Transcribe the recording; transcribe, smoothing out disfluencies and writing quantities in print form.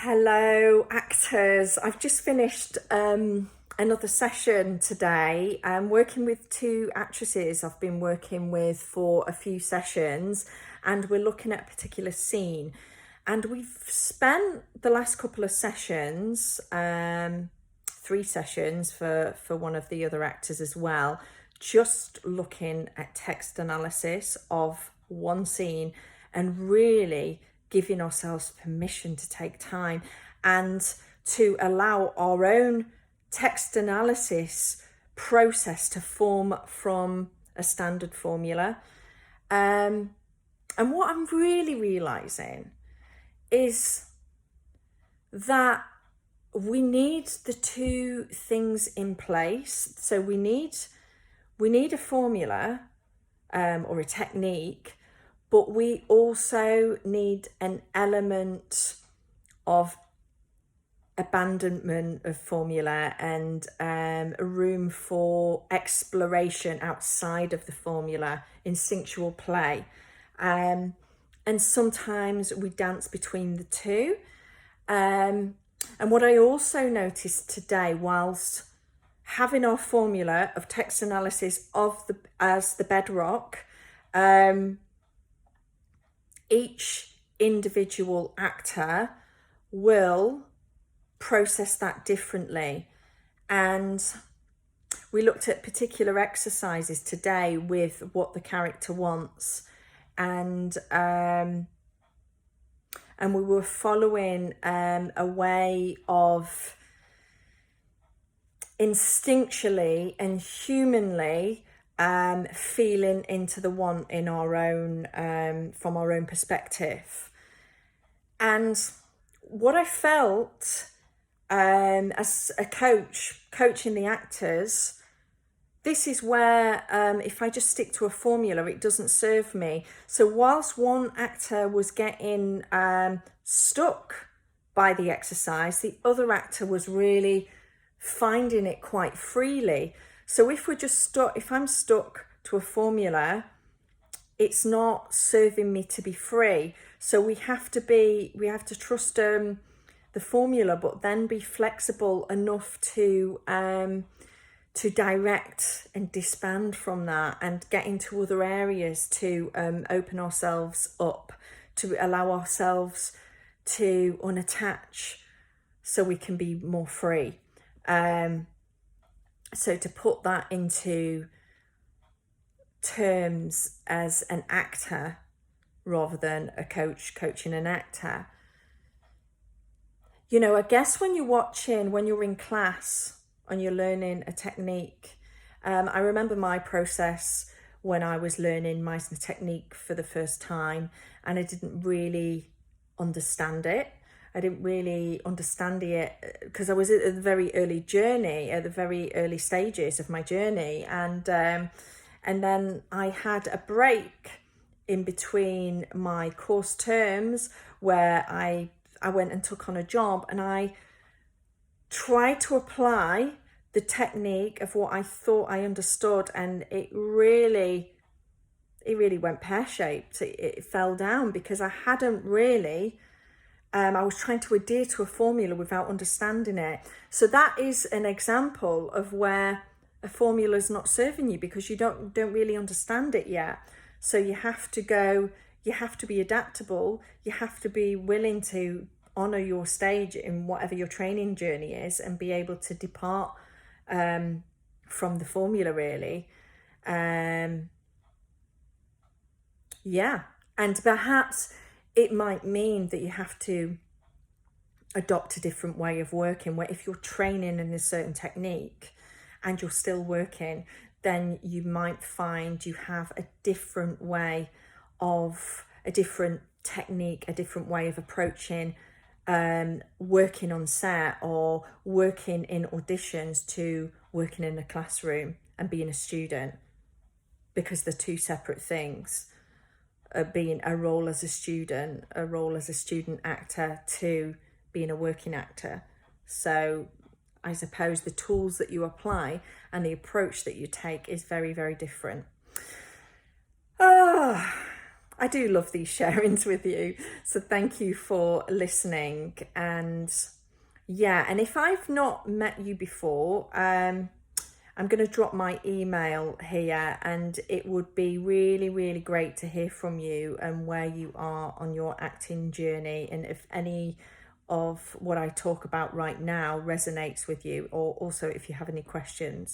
Hello, actors. I've just finished another session today. I'm working with two actresses I've been working with for a few sessions, and we're looking at a particular scene. And we've spent the last couple of sessions, 3 sessions for one of the other actors as well, just looking at text analysis of one scene and really giving ourselves permission to take time and to allow our own text analysis process to form from a standard formula. And what I'm really realizing is that we need the two things in place. So we need a formula or a technique, but we also need an element of abandonment of formula and a room for exploration outside of the formula, instinctual play. And sometimes we dance between the two. And what I also noticed today, whilst having our formula of text analysis as the bedrock, each individual actor will process that differently. And we looked at particular exercises today with what the character wants, and we were following a way of instinctually and humanly feeling into the want in our own, from our own perspective. And what I felt as a coach, coaching the actors, this is where if I just stick to a formula, it doesn't serve me. So whilst one actor was getting stuck by the exercise, the other actor was really finding it quite freely. So if I'm stuck to a formula, it's not serving me to be free. So we have to trust the formula, but then be flexible enough to direct and disband from that and get into other areas to open ourselves up, to allow ourselves to unattach so we can be more free. So to put that into terms as an actor rather than a coach coaching an actor, I guess when you're in class and you're learning a technique, I remember my process when I was learning Meisner technique for the first time, and I didn't really understand it. I didn't really understand it because I was at the very early stages of my journey, and then I had a break in between my course terms where I went and took on a job, and I tried to apply the technique of what I thought I understood, and it really went pear-shaped. It fell down because I hadn't really. I was trying to adhere to a formula without understanding it. So that is an example of where a formula is not serving you because you don't really understand it yet. So you have to be adaptable. You have to be willing to honor your stage in whatever your training journey is and be able to depart from the formula, really. And perhaps it might mean that you have to adopt a different way of working, where if you're training in a certain technique and you're still working, then you might find you have a different technique, a different way of approaching working on set or working in auditions to working in a classroom and being a student, because they're two separate things. Being a role as a student actor to being a working actor. So I suppose the tools that you apply and the approach that you take is very, very different. I do love these sharings with you. So thank you for listening. And yeah, and if I've not met you before, I'm going to drop my email here, and it would be really, really great to hear from you and where you are on your acting journey, and if any of what I talk about right now resonates with you, or also if you have any questions.